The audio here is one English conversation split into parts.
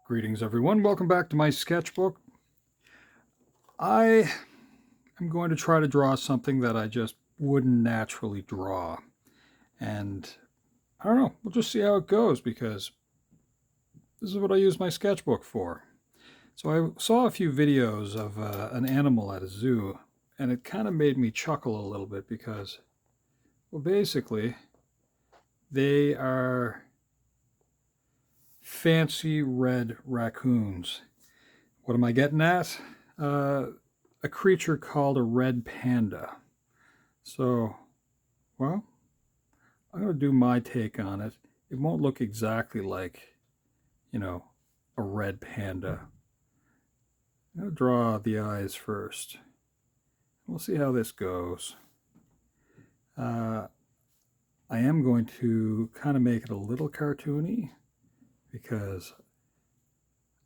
Greetings everyone, welcome back to my sketchbook. I am going to try to draw something that I just wouldn't naturally draw. And I don't know, we'll just see how it goes because this is what I use my sketchbook for. So I saw a few videos of an animal at a zoo and it kind of made me chuckle a little bit because, well, basically they are fancy red raccoons. What am I getting at? A creature called a red panda. So, well, I'm going to do my take on it. It won't look exactly like, a red panda. I'm going to draw the eyes first. We'll see how this goes. I am going to kind of make it a little cartoony because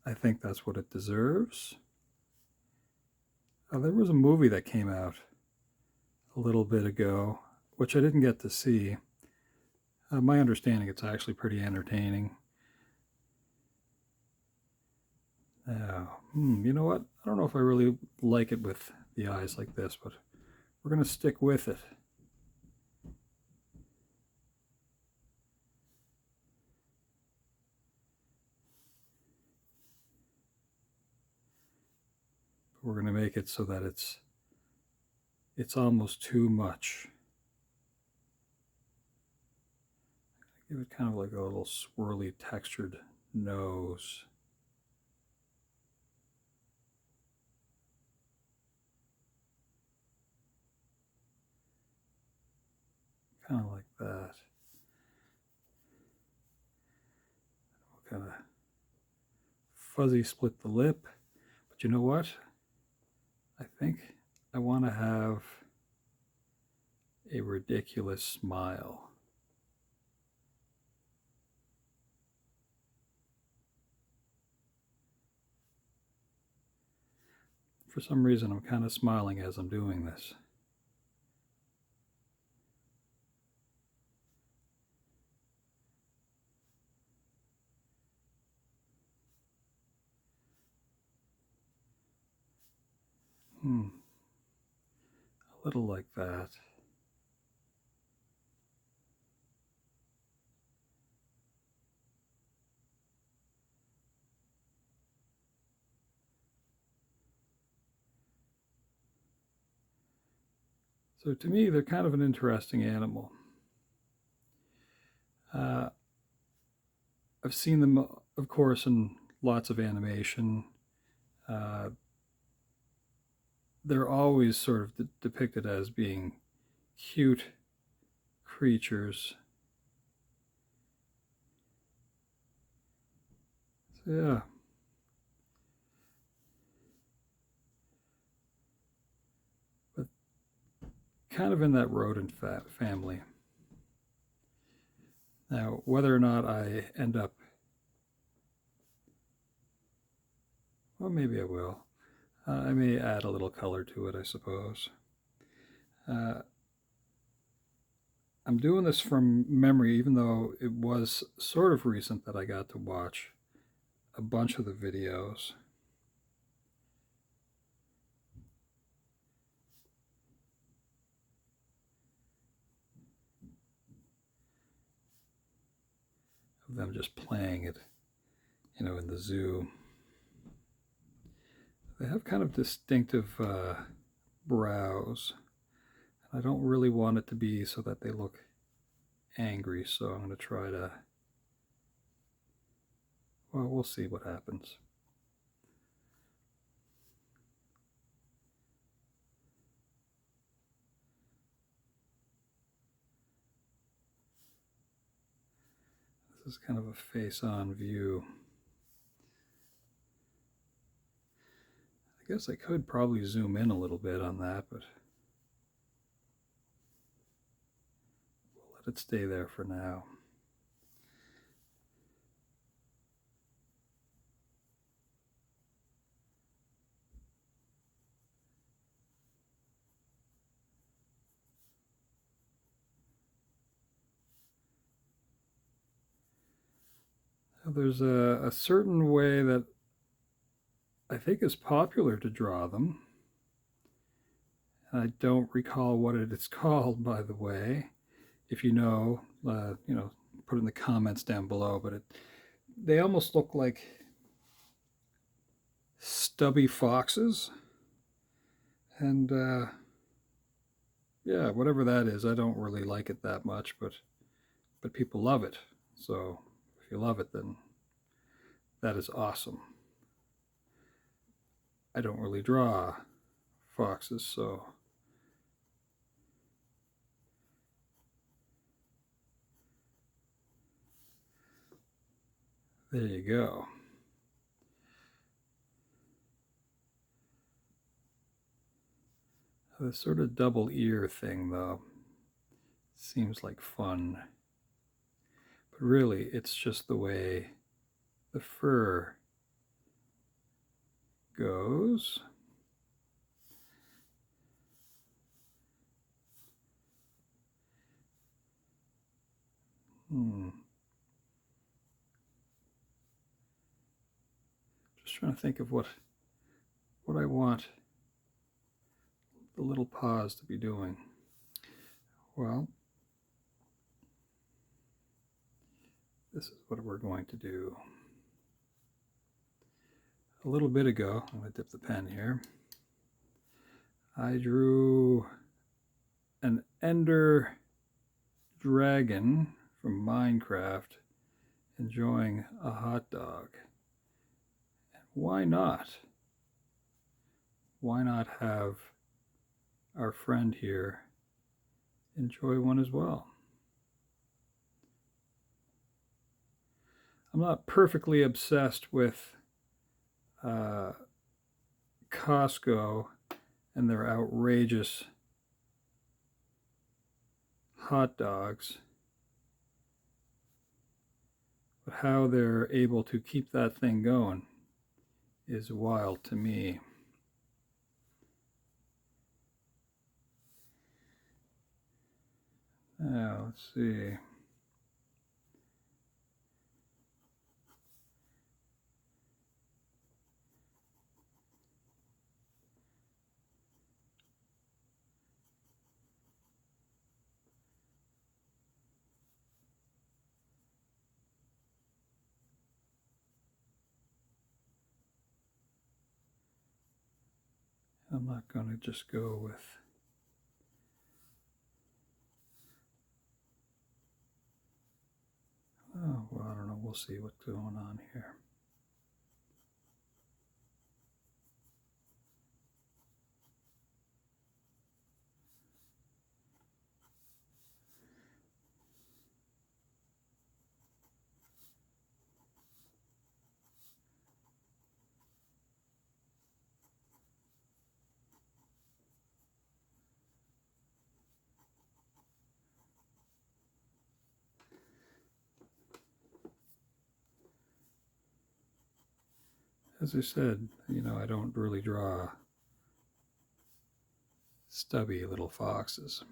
I think that's what it deserves. There was a movie that came out a little bit ago, which I didn't get to see. My understanding, it's actually pretty entertaining. You know what? I don't know if I really like it with the eyes like this, but we're going to stick with it. We're going to make it so that it's almost too much. Give it kind of like a little swirly textured nose. Kind of like that. We'll kind of fuzzy split the lip. But you know what? I think I want to have a ridiculous smile. For some reason, I'm kind of smiling as I'm doing this. A little like that. So to me, they're kind of an interesting animal. I've seen them, of course, in lots of animation. Uh, they're always sort of depicted as being cute creatures. So, yeah. But kind of in that rodent family. Now, whether or not I end up, well, maybe I will. I may add a little color to it, I suppose. I'm doing this from memory, even though it was sort of recent that I got to watch a bunch of the videos. Of them just playing it, in the zoo. They have kind of distinctive brows. I don't really want it to be so that they look angry, so I'm going to try to, well, we'll see what happens. This is kind of a face-on view. I guess I could probably zoom in a little bit on that, but we'll let it stay there for now. There's a certain way that I think is popular to draw them. I don't recall what it is called, by the way. If you know, put it in the comments down below. But they almost look like stubby foxes, and yeah, whatever that is, I don't really like it that much, but people love it. So if you love it, then that is awesome. I don't really draw foxes, so there you go. This sort of double ear thing, though, seems like fun. But really, it's just the way the fur goes. Just trying to think of what I want the little paws to be doing. Well, this is what we're going to do. A little bit ago, I'm going to dip the pen here, I drew an Ender dragon from Minecraft enjoying a hot dog. And why not? Why not have our friend here enjoy one as well? I'm not perfectly obsessed with Costco and their outrageous hot dogs, but how they're able to keep that thing going is wild to me. Now, let's see. I'm not going to just go with oh, well, I don't know. We'll see what's going on here. As I said, I don't really draw stubby little foxes.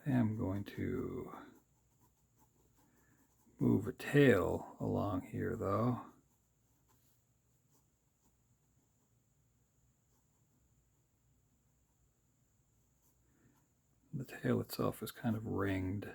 I am going to move a tail along here, though. The tail itself is kind of ringed.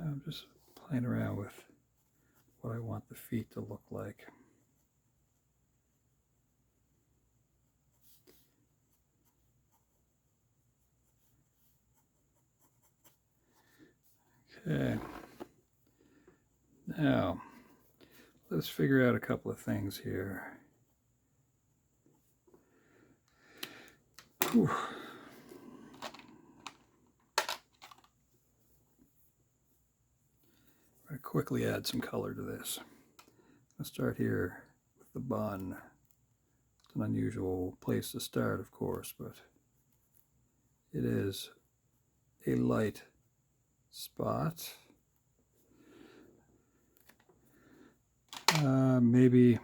I'm just playing around with what I want the feet to look like. Okay. Now, let's figure out a couple of things here. Whew. I'm going to quickly add some color to this. I'll start here with the bun. It's an unusual place to start, of course, but it is a light spot. Maybe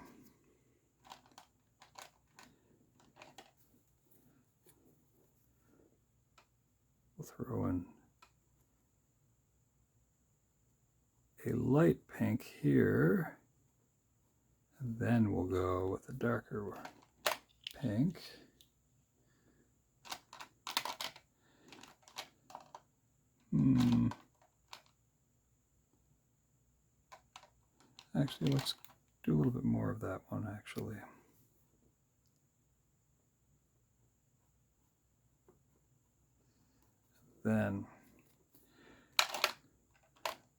we'll throw in a light pink here, and then we'll go with a darker pink. Actually, let's do a little bit more of that one, actually. Then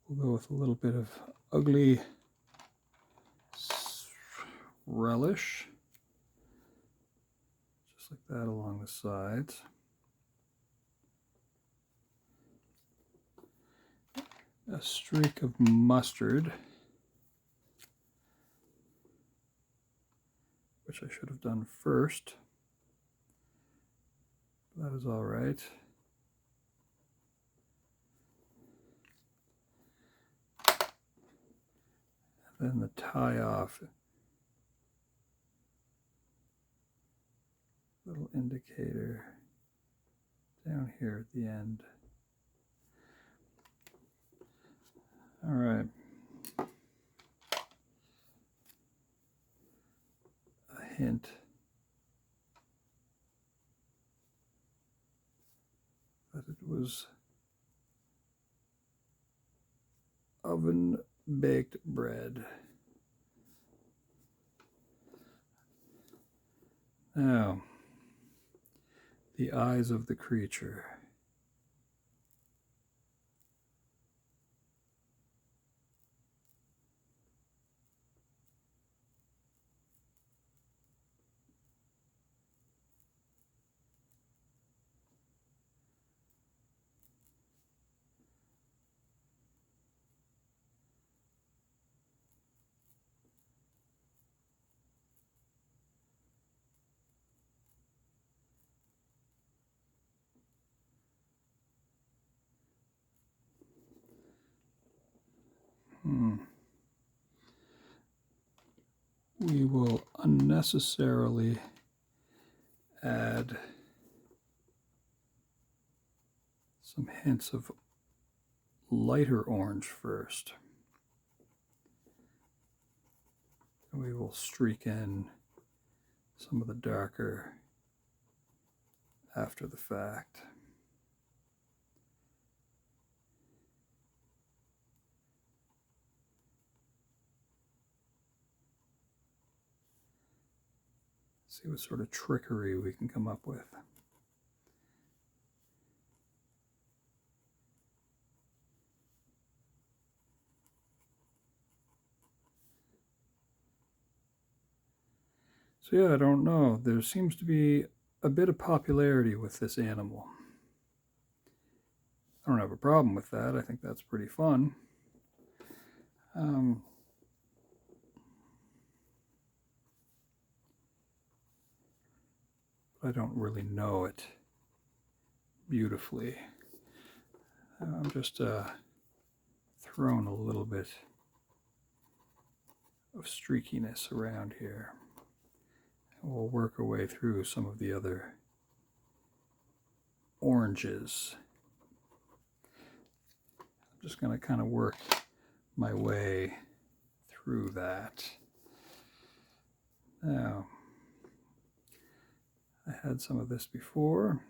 we'll go with a little bit of ugly relish, just like that along the sides. A streak of mustard, which I should have done first. That is all right. And then the tie off, little indicator down here at the end. All right. A hint that it was oven baked bread. Now, the eyes of the creature. We will unnecessarily add some hints of lighter orange first. And we will streak in some of the darker after the fact. See what sort of trickery we can come up with. So yeah, I don't know. There seems to be a bit of popularity with this animal. I don't have a problem with that. I think that's pretty fun. I don't really know it beautifully. I'm just throwing a little bit of streakiness around here. And we'll work our way through some of the other oranges. I'm just going to kind of work my way through that. Now, I had some of this before.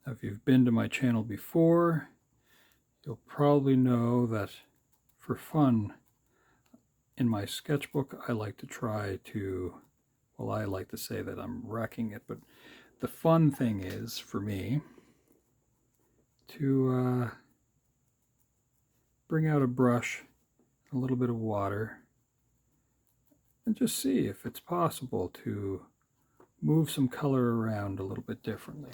Now, if you've been to my channel before, you'll probably know that for fun, in my sketchbook, I like to try to, well, I like to say that I'm wrecking it, but the fun thing is for me to bring out a brush, a little bit of water, and just see if it's possible to move some color around a little bit differently.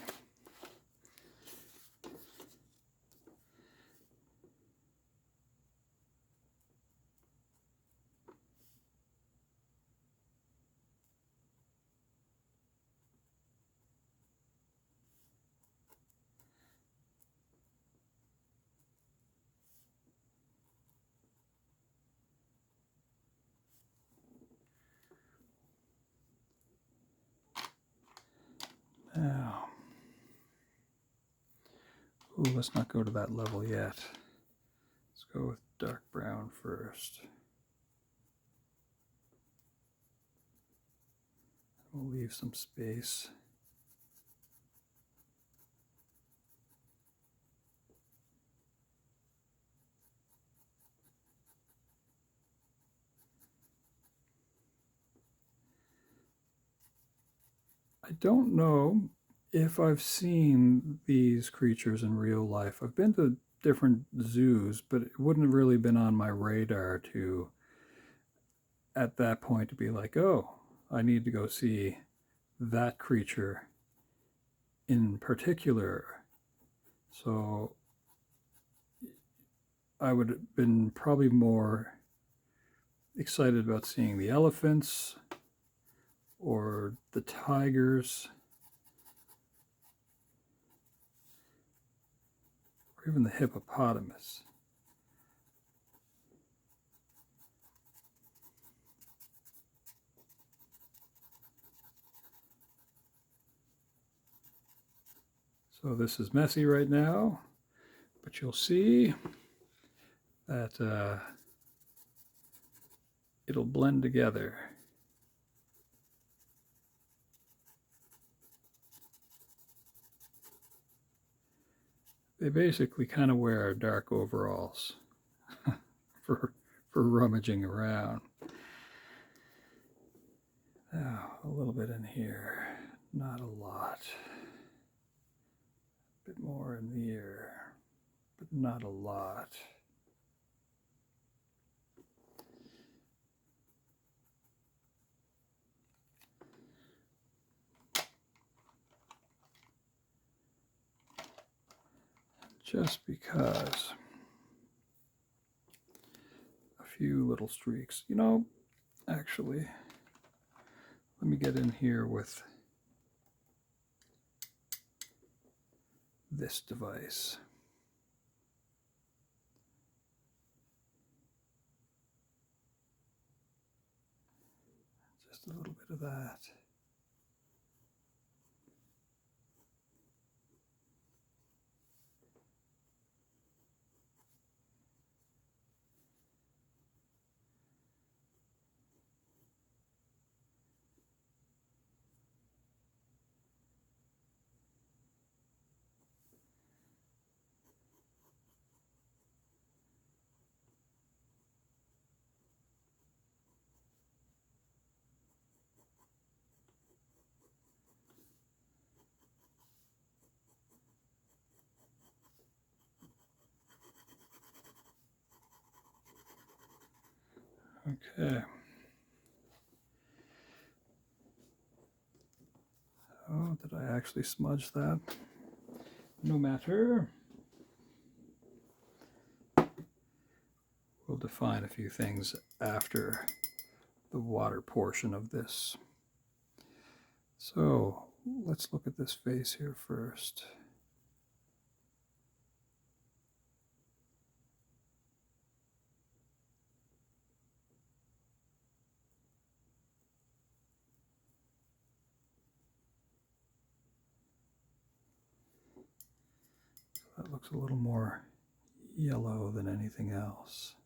Now, ooh, let's not go to that level yet. Let's go with dark brown first. We'll leave some space. I don't know if I've seen these creatures in real life. I've been to different zoos, but it wouldn't have really been on my radar to, at that point, to be like, oh, I need to go see that creature in particular. So I would have been probably more excited about seeing the elephants or the tigers or even the hippopotamus. So this is messy right now, but you'll see that it'll blend together. They basically kind of wear dark overalls for rummaging around. Now, a little bit in here, not a lot. A bit more in the ear, but not a lot. Just because a few little streaks. You know, actually, let me get in here with this device. Just a little bit of that. Okay. Oh, did I actually smudge that? No matter. We'll define a few things after the water portion of this. So let's look at this face here first. That looks a little more yellow than anything else.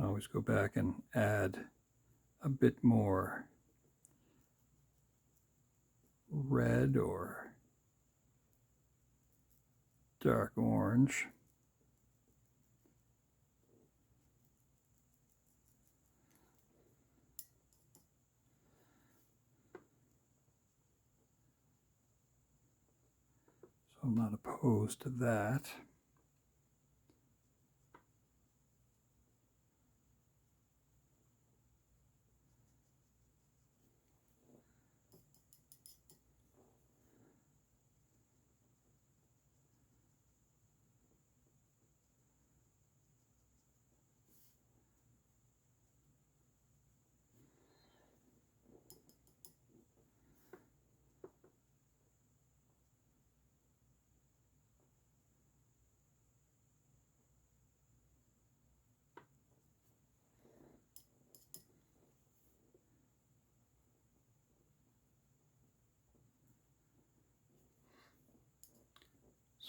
always go back and add a bit more red or dark orange. So I'm not opposed to that.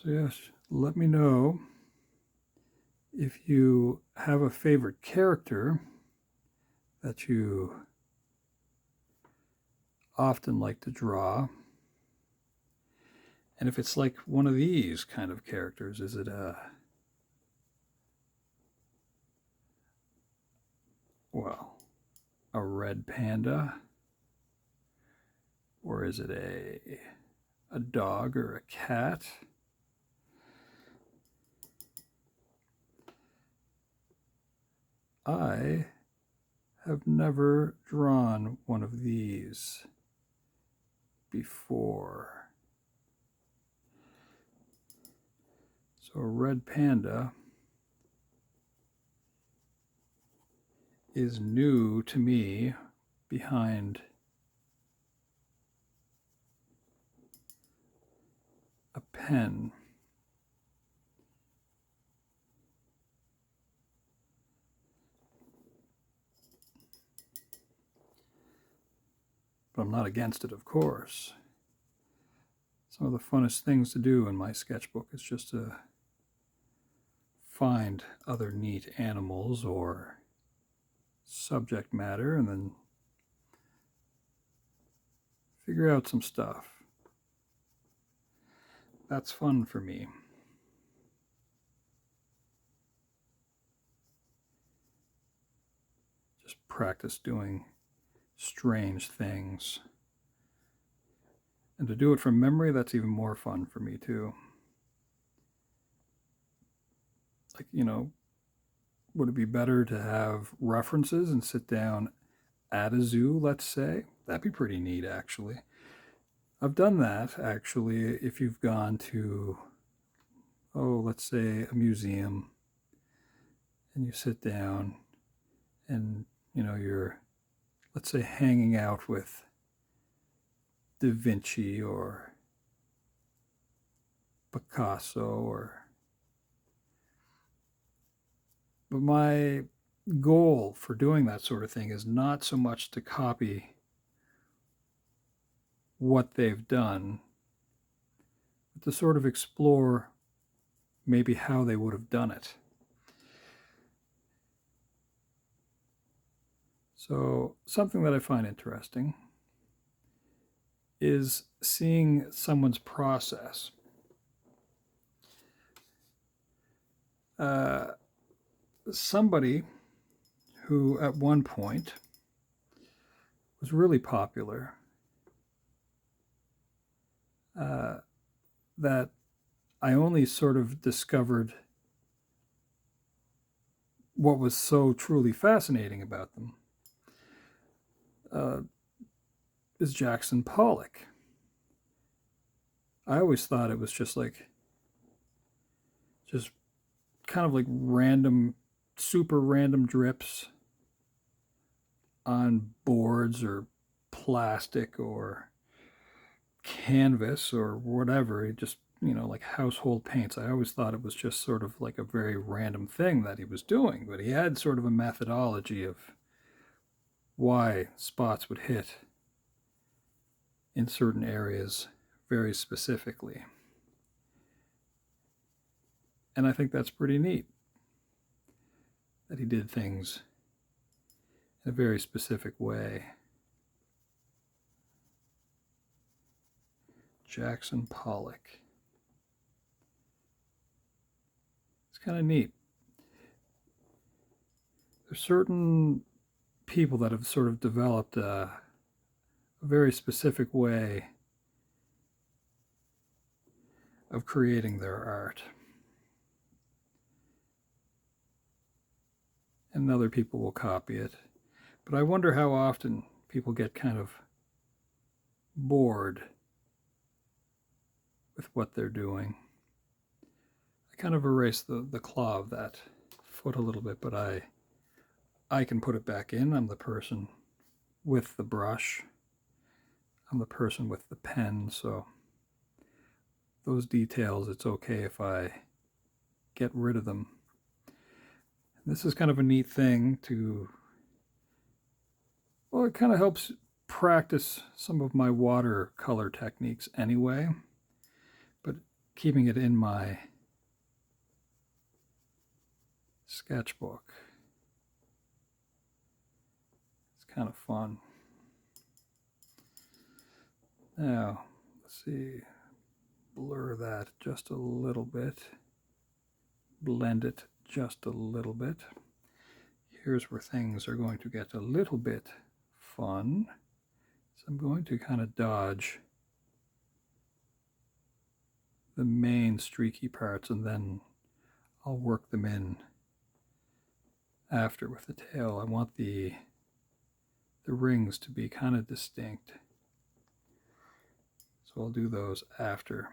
So yes, let me know if you have a favorite character that you often like to draw. And if it's like one of these kind of characters, is it a red panda? Or is it a dog or a cat? I have never drawn one of these before. So a red panda is new to me behind a pen. But I'm not against it, of course. Some of the funnest things to do in my sketchbook is just to find other neat animals or subject matter and then figure out some stuff. That's fun for me. Just practice doing strange things. And to do it from memory, that's even more fun for me too. Like, would it be better to have references and sit down at a zoo, let's say? That'd be pretty neat, actually. I've done that, actually, if you've gone to, let's say a museum, and you sit down and, you're, let's say, hanging out with Da Vinci or Picasso but my goal for doing that sort of thing is not so much to copy what they've done, but to sort of explore maybe how they would have done it. So something that I find interesting is seeing someone's process. Somebody who at one point was really popular, that I only sort of discovered what was so truly fascinating about them, is Jackson Pollock. I always thought it was just kind of like random, super random drips on boards or plastic or canvas or whatever. It just, like household paints. I always thought it was just sort of like a very random thing that he was doing, but he had sort of a methodology of why spots would hit in certain areas very specifically. And I think that's pretty neat. that he did things in a very specific way. Jackson Pollock. It's kind of neat. There's certain people that have sort of developed a very specific way of creating their art. And other people will copy it. But I wonder how often people get kind of bored with what they're doing. I kind of erased the claw of that foot a little bit, but I can put it back in. I'm the person with the brush. I'm the person with the pen, so those details, it's okay if I get rid of them. This is kind of a neat thing to, well, it kind of helps practice some of my watercolor techniques anyway, but keeping it in my sketchbook, it's kind of fun. Now, let's see, blur that just a little bit, blend it just a little bit. Here's where things are going to get a little bit fun. So I'm going to kind of dodge the main streaky parts, and then I'll work them in after with the tail. I want the rings to be kind of distinct, so I'll do those after.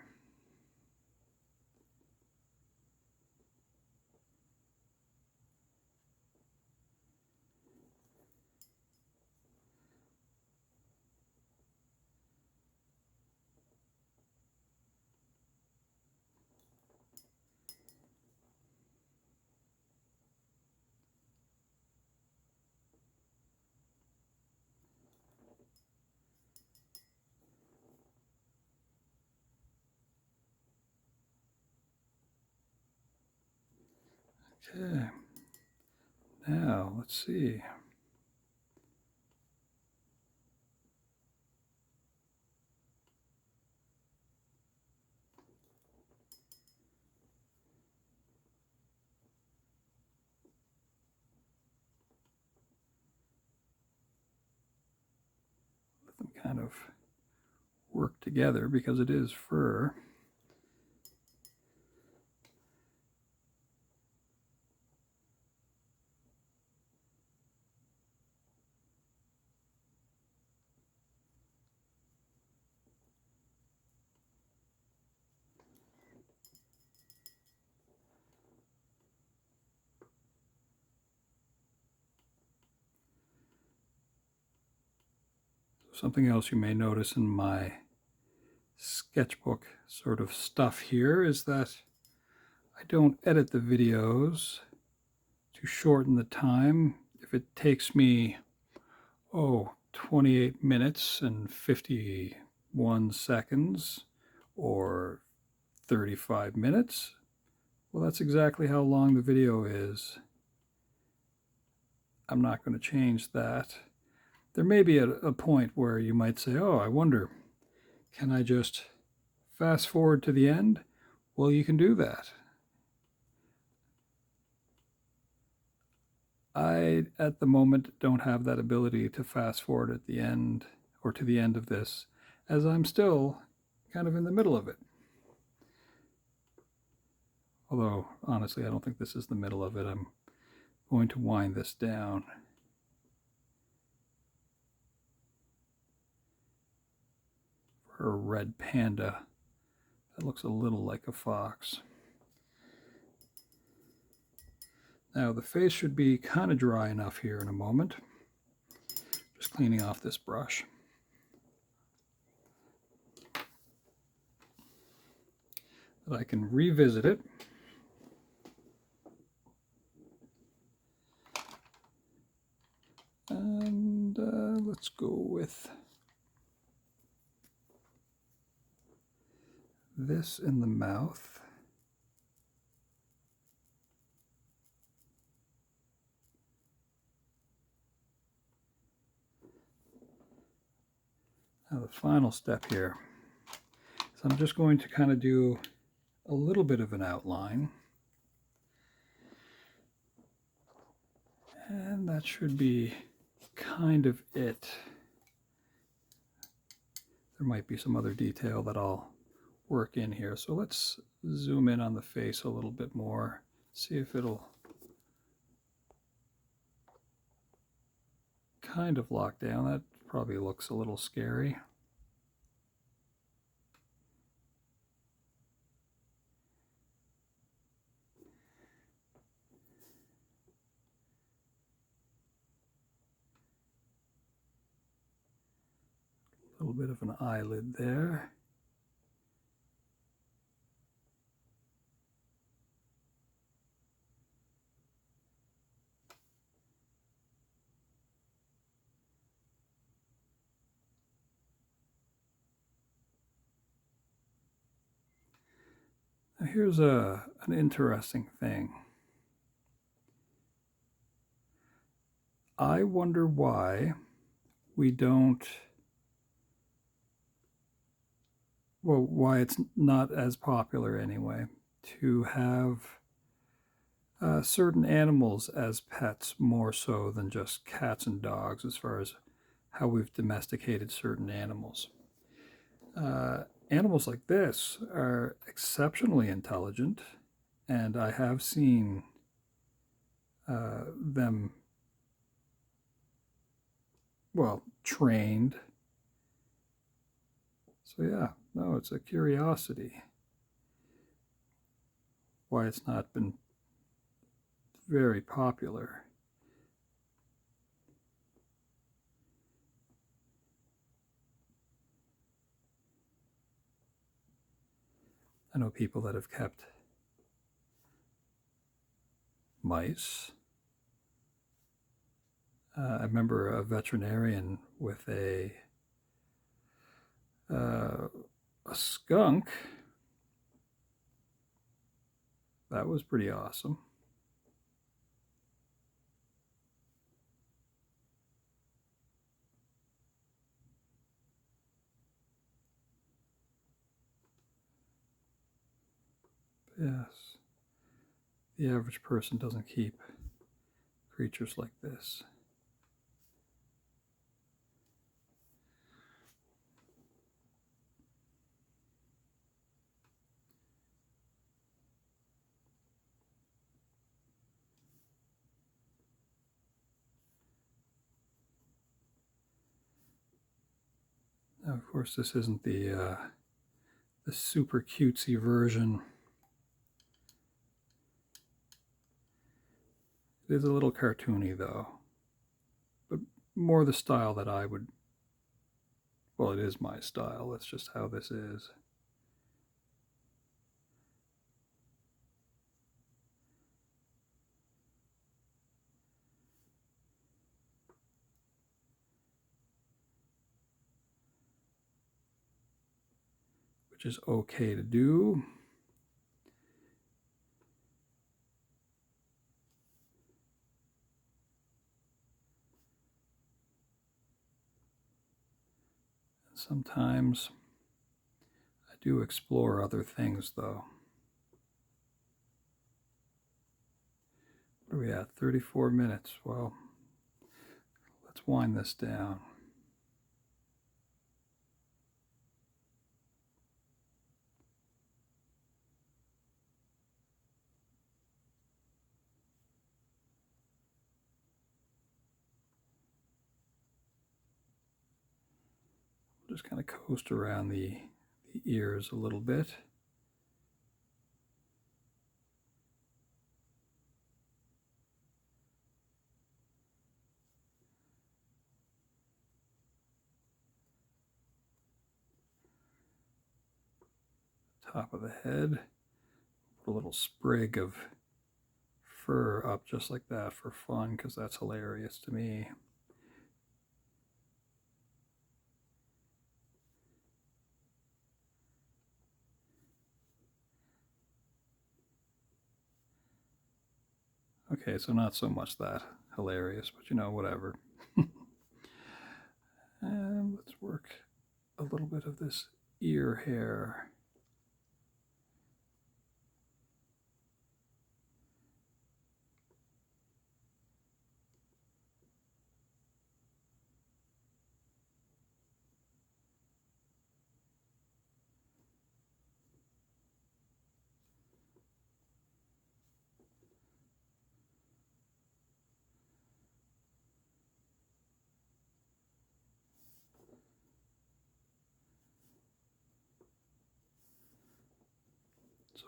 Okay, now let's see. Let them kind of work together because it is fur. Something else you may notice in my sketchbook sort of stuff here is that I don't edit the videos to shorten the time. If it takes me, 28 minutes and 51 seconds or 35 minutes, well, that's exactly how long the video is. I'm not going to change that. There may be a point where you might say, oh, I wonder, can I just fast forward to the end? Well, you can do that. I, at the moment, don't have that ability to fast forward at the end or to the end of this, as I'm still kind of in the middle of it. Although, honestly, I don't think this is the middle of it. I'm going to wind this down. For a red panda, that looks a little like a fox. Now the face should be kind of dry enough here in a moment. Just cleaning off this brush. That I can revisit it. And let's go with this in the mouth. Now the final step here. So I'm just going to kind of do a little bit of an outline. And that should be kind of it. There might be some other detail that I'll work in here. So let's zoom in on the face a little bit more, see if it'll kind of lock down. That probably looks a little scary. A little bit of an eyelid there. Now here's an interesting thing. I wonder why we don't, well, why it's not as popular anyway, to have certain animals as pets more so than just cats and dogs, as far as how we've domesticated certain animals. Animals like this are exceptionally intelligent, and I have seen them, well, trained. So yeah, no, it's a curiosity why it's not been very popular. I know people that have kept mice. I remember a veterinarian with a skunk. That was pretty awesome. Yes, the average person doesn't keep creatures like this. Now, of course, this isn't the super cutesy version. It is a little cartoony, though, but more the style that I would, well, it is my style. That's just how this is. Which is okay to do. Sometimes I do explore other things, though. What are we at? 34 minutes. Well, let's wind this down. We'll just kind of coast around the ears a little bit. Top of the head. Put a little sprig of fur up just like that for fun, because that's hilarious to me. Okay, so not so much that hilarious, but you know, whatever. And let's work a little bit of this ear hair.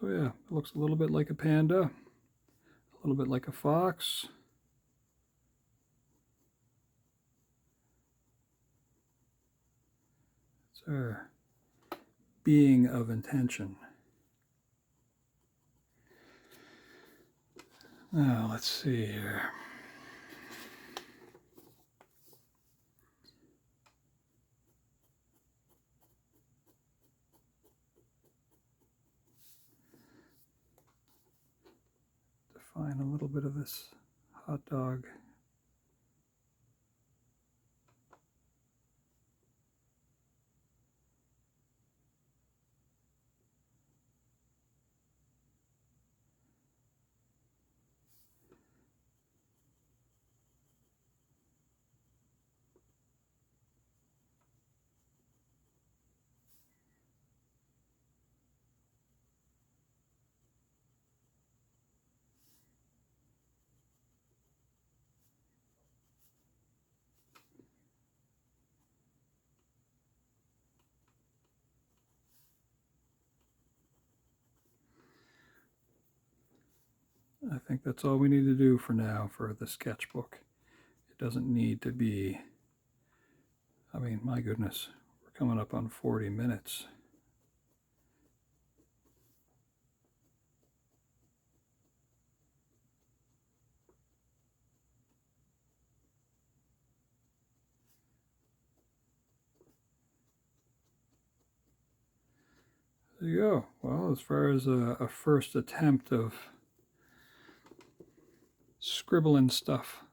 So yeah, it looks a little bit like a panda, a little bit like a fox. It's our being of intention. Now let's see here. Define a little bit of this hot dog. I think that's all we need to do for now for the sketchbook. It doesn't need to be, I mean, my goodness, we're coming up on 40 minutes. There you go. Well, as far as a first attempt of scribbling stuff,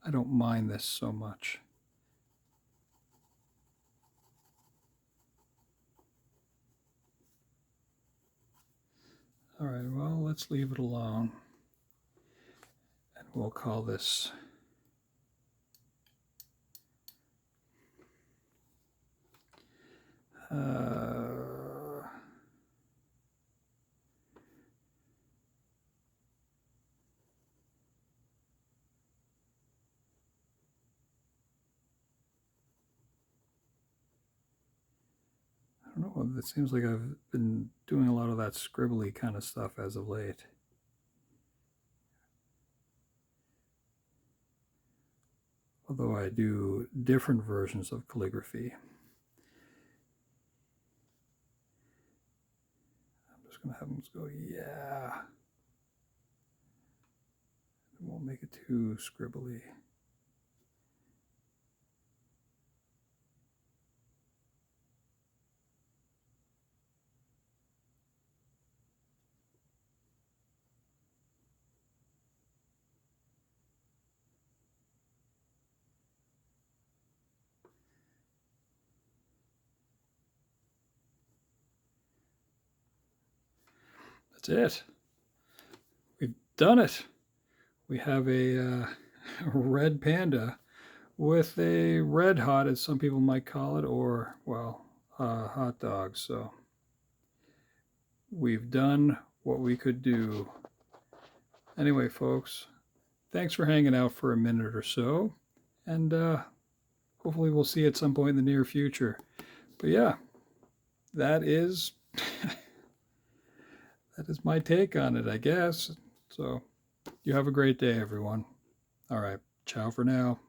I don't mind this so much. All right, well, let's leave it alone. And we'll call this I don't know, it seems like I've been doing a lot of that scribbly kind of stuff as of late. Although I do different versions of calligraphy. I'm just going to have them go, yeah. It won't make it too scribbly. That's it. We've done it. We have a red panda with a red hot, as some people might call it, or, well, hot dog. So we've done what we could do. Anyway, folks, thanks for hanging out for a minute or so. And hopefully we'll see you at some point in the near future. But yeah, that is that is my take on it, I guess. So you have a great day, everyone. All right, ciao for now.